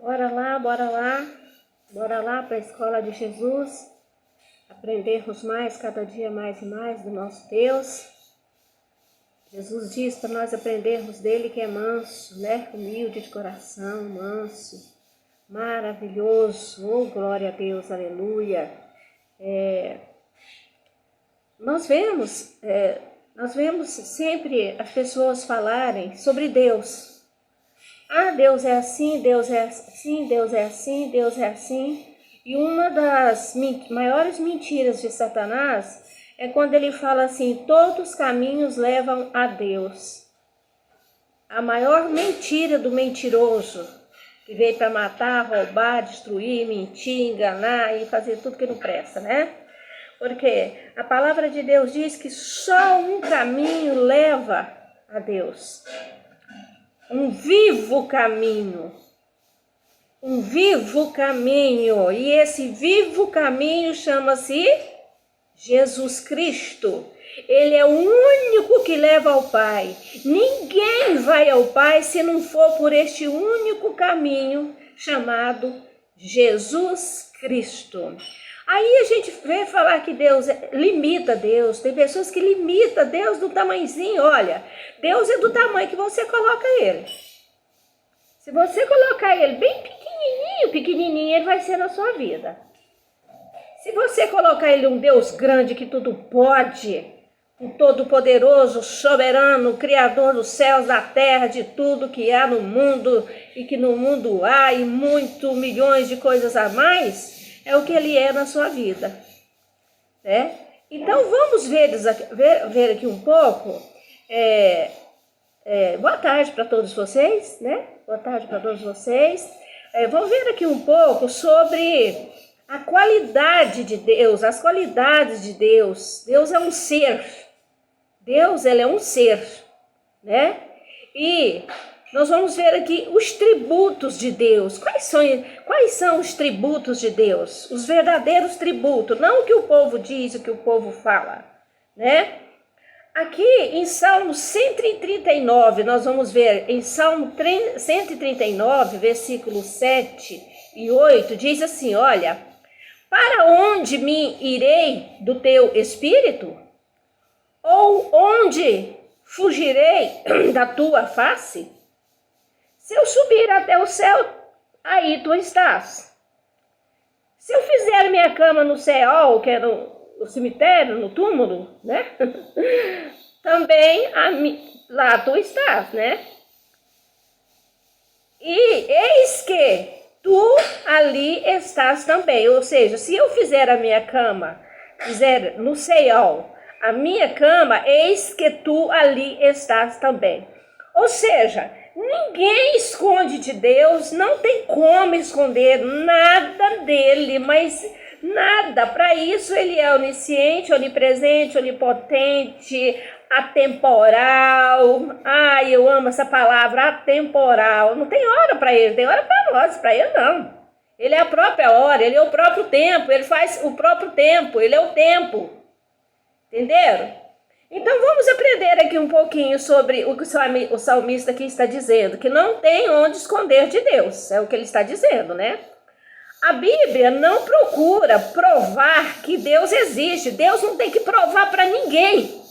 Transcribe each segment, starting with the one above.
Bora lá, bora lá para a escola de Jesus, aprendermos mais, cada dia mais e mais do nosso Deus. Jesus diz para nós aprendermos dele que é manso, né? Humilde de coração, manso, maravilhoso, oh glória a Deus, aleluia. Nós vemos sempre as pessoas falarem sobre Deus. Ah, Deus é assim, Deus é assim, Deus é assim, Deus é assim. E uma das maiores mentiras de Satanás é quando ele fala assim, todos os caminhos levam a Deus. A maior mentira do mentiroso, que veio para matar, roubar, destruir, mentir, enganar e fazer tudo que não presta, né? Porque a palavra de Deus diz que só um caminho leva a Deus. Um vivo caminho. Um vivo caminho. E esse vivo caminho chama-se Jesus Cristo. Ele é o único que leva ao Pai. Ninguém vai ao Pai se não for por este único caminho chamado Jesus Cristo. Aí a gente vê falar que Deus limita Deus. Tem pessoas que limitam Deus do tamanhozinho. Olha, Deus é do tamanho que você coloca ele. Se você colocar ele bem pequenininho, ele vai ser na sua vida. Se você colocar ele um Deus grande que tudo pode, o todo-poderoso, soberano, criador dos céus, da terra, de tudo que há no mundo e que no mundo há e milhões de coisas a mais, é o que ele é na sua vida, né? Então vamos ver aqui um pouco. Boa tarde para todos vocês, né? Boa tarde para todos vocês. Vamos ver aqui um pouco sobre a qualidade de Deus, as qualidades de Deus. Deus é um ser. Deus, ele é um ser, né? E nós vamos ver aqui os tributos de Deus. Quais são os tributos de Deus? Os verdadeiros tributos, não o que o povo diz, o que o povo fala, né? Aqui em Salmo 139, nós vamos ver, em Salmo 139, versículos 7 e 8, diz assim, olha, para onde me irei do teu espírito? Ou onde fugirei da tua face? Se eu subir até o céu, aí tu estás. Se eu fizer minha cama no céu, que é no cemitério, no túmulo, né? Também lá tu estás, né? E eis que tu ali estás também. Ou seja, se eu fizer a minha cama, fizer no céu a minha cama, eis que tu ali estás também. Ou seja, ninguém esconde de Deus, não tem como esconder nada dele, mas nada. Para isso ele é onisciente, onipresente, onipotente, atemporal. Ai, eu amo essa palavra, atemporal. Não tem hora para ele, tem hora para nós, para ele não. Ele é a própria hora, ele é o próprio tempo, ele faz o próprio tempo, ele é o tempo. Entenderam? Então vamos aprender aqui um pouquinho sobre o que o salmista aqui está dizendo, que não tem onde esconder de Deus, é o que ele está dizendo, né? A Bíblia não procura provar que Deus existe, Deus não tem que provar para ninguém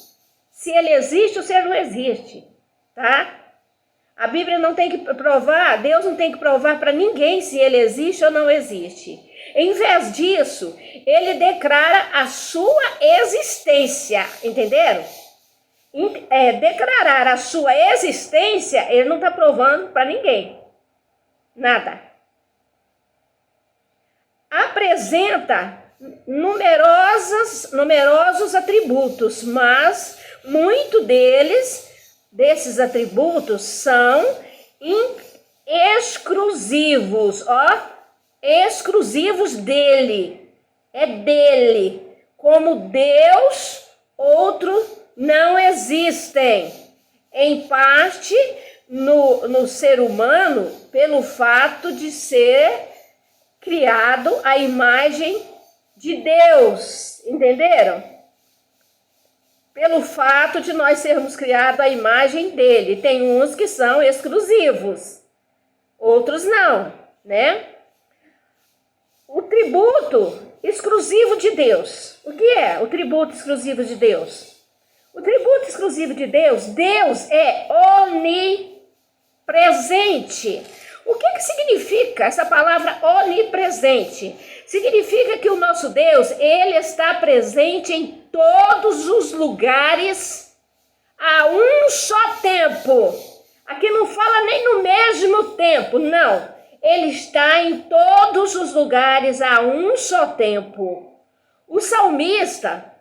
se ele existe ou se ele não existe, tá? A Bíblia não tem que provar, Deus não tem que provar para ninguém se ele existe ou não existe. Em vez disso, ele declara a sua existência, entenderam? Declarar a sua existência, ele não está provando para ninguém, nada. Apresenta numerosos atributos, mas muito desses atributos são exclusivos, exclusivos dele, é dele. Como Deus, outro não existem. Em parte no ser humano, pelo fato de ser criado à imagem de Deus, entenderam? Pelo fato de nós sermos criados à imagem dele. Tem uns que são exclusivos, outros não. né? O tributo exclusivo de Deus. O que é o tributo exclusivo de Deus? O tributo exclusivo de Deus, Deus é onipresente. O que significa essa palavra onipresente? Significa que o nosso Deus, ele está presente em todos os lugares a um só tempo. Aqui não fala nem no mesmo tempo, não. Ele está em todos os lugares a um só tempo. O salmista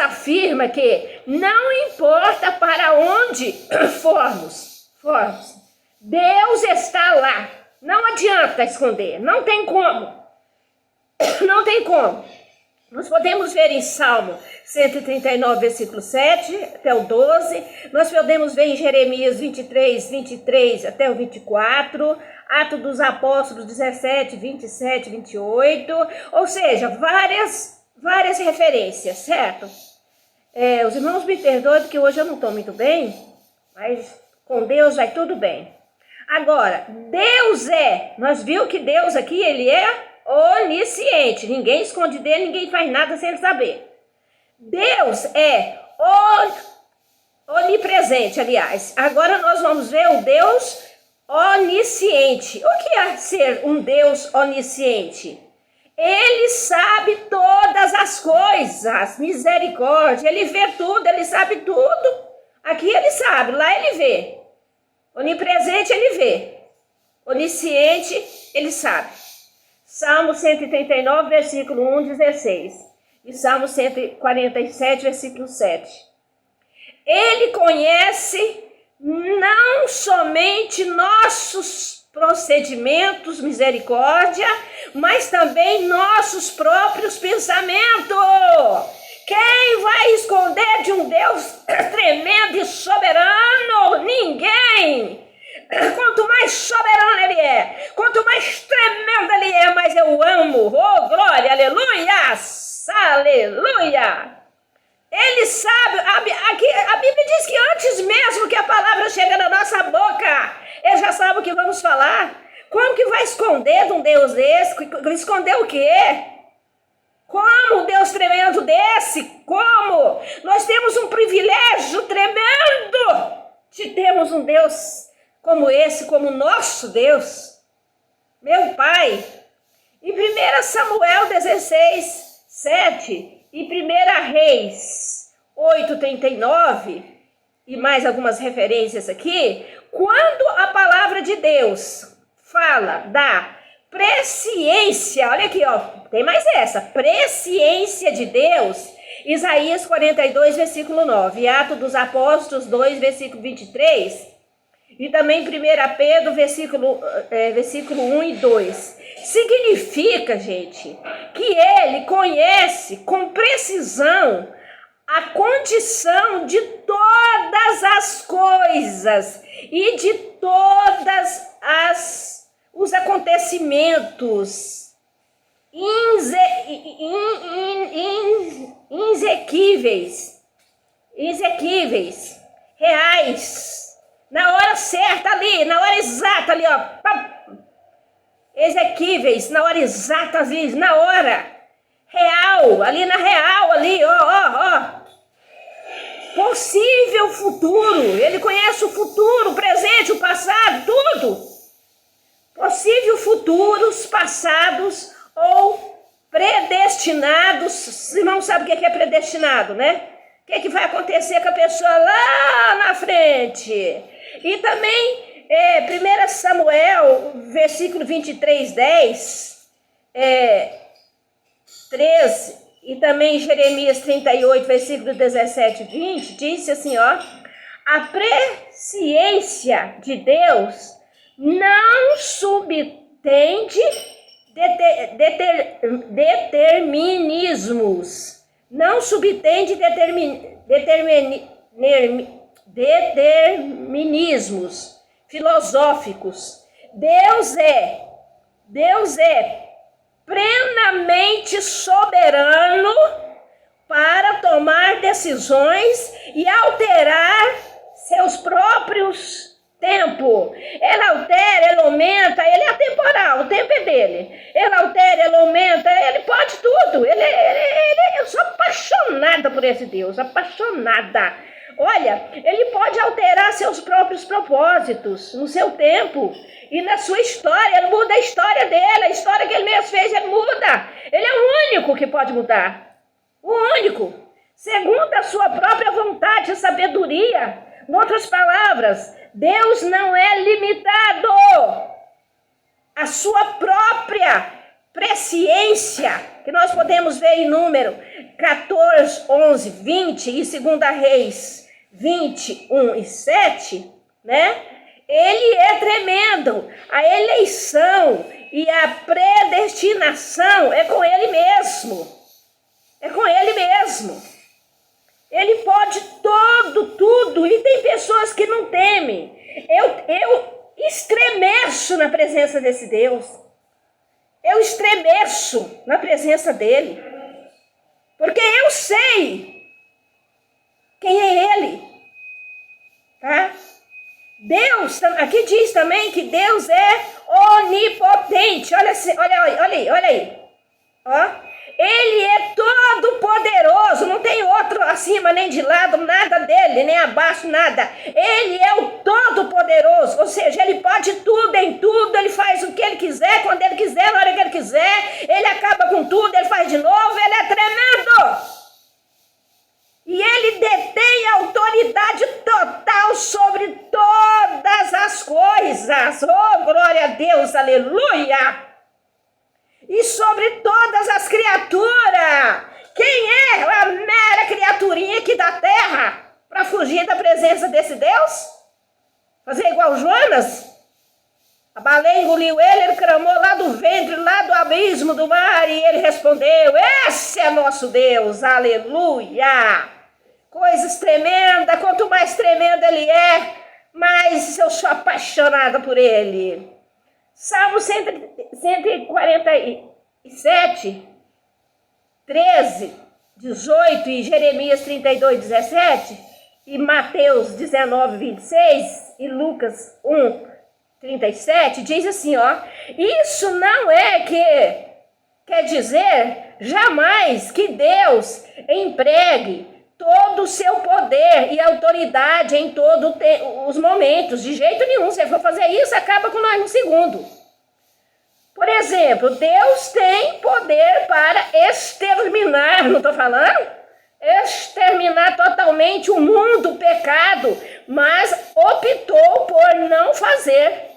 afirma que não importa para onde formos, Deus está lá. Não adianta esconder, não tem como. Não tem como. Nós podemos ver em Salmo 139, versículo 7 até o 12. Nós podemos ver em Jeremias 23 até o 24. Atos dos Apóstolos 17, 27, 28. Ou seja, várias referências, certo? Os irmãos me perdoem porque hoje eu não estou muito bem, mas com Deus vai tudo bem. Agora, nós vimos que Deus aqui, ele é onisciente, ninguém esconde dele, ninguém faz nada sem ele saber. Deus é onipresente, aliás. Agora nós vamos ver o Deus onisciente. O que é ser um Deus onisciente? Ele sabe todas as coisas, misericórdia, ele vê tudo, ele sabe tudo. Aqui ele sabe, lá ele vê. Onipresente ele vê, onisciente ele sabe. Salmo 139, versículo 1, 16. E Salmo 147, versículo 7. Ele conhece não somente nossos procedimentos, misericórdia, mas também nossos próprios pensamentos. Quem vai esconder de um Deus tremendo e soberano? Ninguém! Quanto mais soberano ele é, quanto mais tremendo ele é, mais eu amo. Oh, glória, aleluia! Aleluia! Ele sabe, a Bíblia diz que antes mesmo que a palavra chega na nossa boca, ele já sabe o que vamos falar. Como que vai esconder de um Deus desse? Esconder o quê? Como um Deus tremendo desse? Como? Nós temos um privilégio tremendo de termos um Deus como esse, como nosso Deus. Meu Pai. Em 1 Samuel 16, 7 e 1 Reis 8:39 e mais algumas referências aqui, quando a palavra de Deus fala da presciência, olha aqui, ó, tem mais essa, presciência de Deus, Isaías 42, versículo 9, Atos dos Apóstolos 2, versículo 23, e também 1 Pedro, versículo 1 e 2. Significa, gente, que ele conhece com precisão a condição de todas as coisas e de todas os acontecimentos inexequíveis, reais, na hora certa ali, na hora exata ali, ó, exequíveis, na hora exata ali, na hora real, ali na real, ali, ó. Possível futuro, ele conhece o futuro, o presente, o passado, tudo. Possível futuros, passados ou predestinados. Os irmãos sabem o que é predestinado, né? O que vai acontecer com a pessoa lá na frente. E também, 1 Samuel, versículo 23, 10, 13, e também Jeremias 38, versículo 17 e 20, disse assim, ó, a presciência de Deus não subtende determinismos, não subtende determinismos filosóficos. Deus é plenamente soberano para tomar decisões e alterar seus próprios tempo. Ele altera, ele aumenta, ele é atemporal, o tempo é dele. Ele altera, ele aumenta, ele pode tudo. Eu sou apaixonada por esse Deus, apaixonada. Olha, ele pode alterar seus próprios propósitos no seu tempo e na sua história. Ele muda a história dele, a história que ele mesmo fez, ele muda. Ele é o único que pode mudar. O único. Segundo a sua própria vontade e sabedoria. Em outras palavras, Deus não é limitado. A sua própria presciência, que nós podemos ver em número 14, 11, 20 e 2 Reis 21 e 7, né? Ele é tremendo. A eleição e a predestinação é com ele mesmo. É com ele mesmo. Ele pode tudo. E tem pessoas que não temem. Eu estremeço na presença desse Deus. Eu estremeço na presença dele. Porque eu sei quem é ele. Tá? Deus, aqui diz também que Deus é onipotente. Olha aí. Ó. Ele é todo poderoso, não tem outro acima nem de lado, nada dele, nem abaixo, nada. Ele é o todo poderoso, ou seja, ele pode tudo em tudo, ele faz o que ele quiser, quando ele quiser, na hora que ele quiser, ele acaba com tudo, ele faz de novo, ele é tremendo. E ele detém autoridade total sobre todas as coisas. Oh, glória a Deus, aleluia! E sobre todas as criaturas. Quem é a mera criaturinha aqui da terra para fugir da presença desse Deus? Fazer igual Jonas? A baleia engoliu ele clamou lá do ventre, lá do abismo do mar, e ele respondeu: esse é nosso Deus, aleluia! Coisas tremendas, quanto mais tremendo ele é, mais eu sou apaixonada por ele. Salmo 147, 13, 18 e Jeremias 32, 17 e Mateus 19, 26 e Lucas 1, 37 diz assim, ó: isso não é que quer dizer jamais que Deus empregue todo o seu poder e autoridade em todos os momentos. De jeito nenhum. Se ele for fazer isso, acaba com nós no segundo. Por exemplo, Deus tem poder para exterminar, não estou falando? Exterminar totalmente o mundo, o pecado, mas optou por não fazer.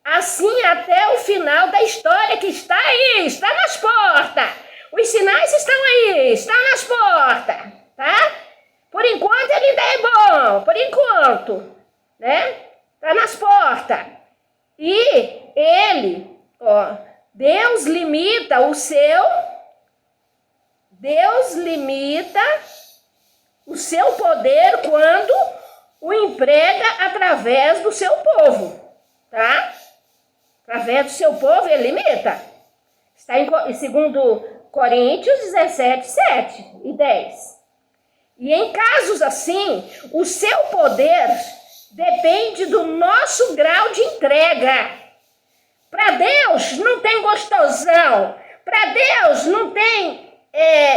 Assim até o final da história, que está aí, está nas portas. Os sinais estão aí, estão nas portas. Tá? Por enquanto ele ainda é bom, por enquanto, né? Tá nas portas. E ele, ó, Deus limita o seu poder quando o emprega através do seu povo, tá? Através do seu povo ele limita. Está em 2 Coríntios 17, 7 e 10. E em casos assim, o seu poder depende do nosso grau de entrega. Para Deus não tem gostosão. Para Deus não tem...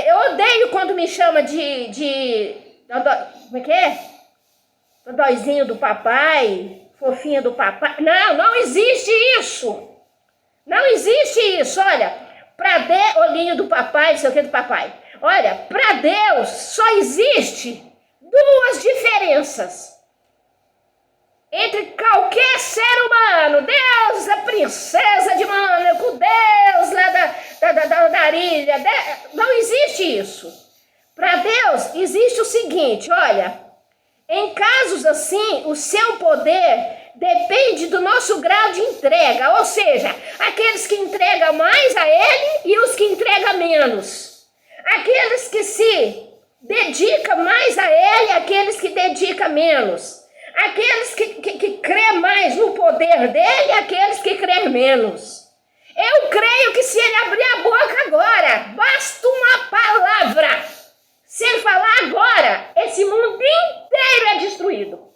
eu odeio quando me chama como é que é? Dodóizinho do papai, fofinha do papai. Não existe isso. Não existe isso, olha. Olhinho do papai, não sei o que do papai. Olha, para Deus só existe duas diferenças entre qualquer ser humano. Deus, a princesa de Mônaco, Deus lá da ilha. Não existe isso. Para Deus existe o seguinte, olha, em casos assim, o seu poder depende do nosso grau de entrega, ou seja, aqueles que entregam mais a Ele e os que entregam menos. Aqueles que se dedicam mais a Ele, aqueles que dedicam menos. Aqueles que crê mais no poder dele, aqueles que crê menos. Eu creio que se ele abrir a boca agora, basta uma palavra. Se ele falar agora, esse mundo inteiro é destruído.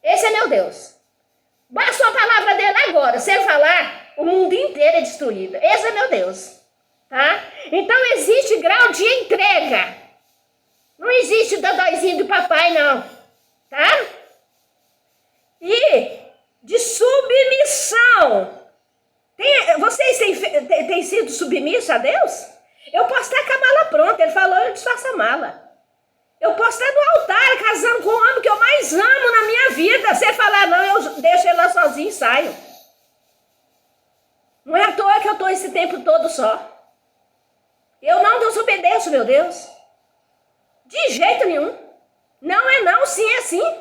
Esse é meu Deus. Basta a palavra dele agora, sem falar, o mundo inteiro é destruído. Esse é meu Deus. Tá? Então existe grau de entrega. Não existe dodóizinho do papai, não. Tá? E de submissão. Vocês têm sido submissos a Deus? Eu posso estar com a mala pronta. Ele falou, eu desfaço a mala. Eu posso estar no altar casando com o homem que eu mais amo na minha vida. Se ele falar não, eu deixo ele lá sozinho e saio. Não é à toa que eu estou esse tempo todo só. Eu não desobedeço, meu Deus. De jeito nenhum. Não é não, sim é sim.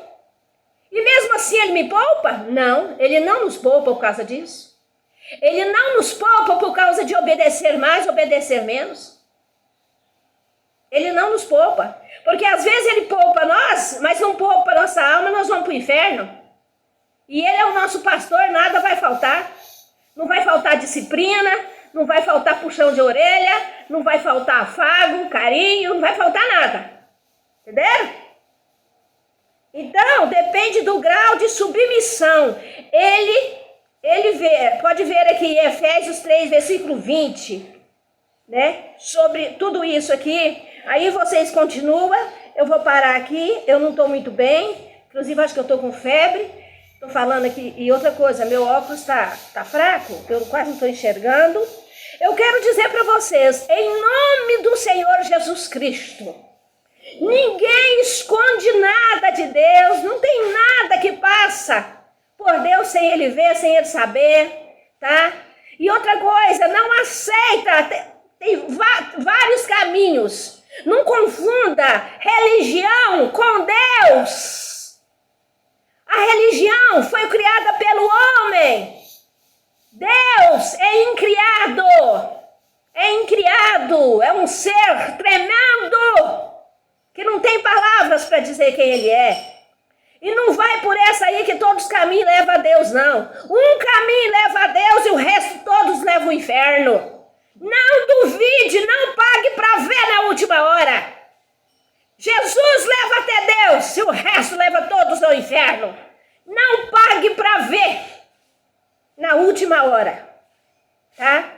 E mesmo assim ele me poupa? Não, ele não nos poupa por causa disso. Ele não nos poupa por causa de obedecer mais, obedecer menos. Ele não nos poupa. Porque às vezes ele poupa nós, mas não poupa a nossa alma, nós vamos para o inferno. E ele é o nosso pastor, nada vai faltar. Não vai faltar disciplina, não vai faltar puxão de orelha, não vai faltar afago, carinho, não vai faltar nada. Entenderam? Então, depende do grau de submissão. Pode ver aqui em Efésios 3, versículo 20, né? Sobre tudo isso aqui. Aí vocês continuam, eu vou parar aqui, eu não estou muito bem, inclusive acho que eu estou com febre, estou falando aqui, e outra coisa, meu óculos tá fraco, eu quase não estou enxergando. Eu quero dizer para vocês, em nome do Senhor Jesus Cristo, ninguém esconde nada de Deus, não tem nada que passa por Deus sem Ele ver, sem Ele saber, tá? E outra coisa, não aceita, tem vários caminhos. Não confunda religião com Deus. A religião foi criada pelo homem. Deus é incriado, é um ser tremendo, que não tem palavras para dizer quem ele é. E não vai por essa aí que todos os caminhos levam a Deus, não. Um caminho leva a Deus e o resto todos levam ao inferno. Não duvide, não pague para ver na última hora. Jesus leva até Deus e o resto leva todos ao inferno. Não pague para ver na última hora, tá?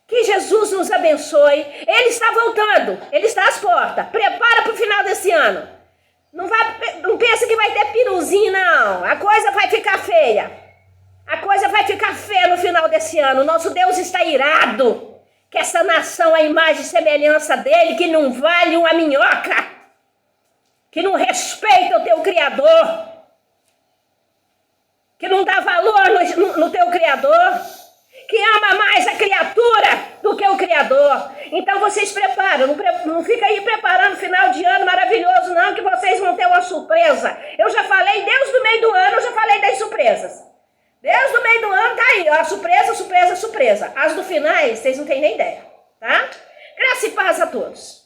Que Jesus nos abençoe. Ele está voltando, ele está às portas. Prepara para o final desse ano. Não pensa que vai ter piruzinho, não. A coisa vai ficar feia. A coisa vai ficar feia no final desse ano. Nosso Deus está irado. Que essa nação, a imagem e semelhança dele, que não vale uma minhoca. Que não respeita o teu Criador. Que não dá valor no teu Criador. Que ama mais a criatura do que o Criador. Então vocês preparam. Não fica aí preparando final de ano maravilhoso, não, que vocês vão ter uma surpresa. Eu já falei, Deus do meio do ano, eu já falei das surpresas. Deus do meio do ano tá aí, ó, surpresa. As do finais, vocês não têm nem ideia, tá? Graça e paz a todos.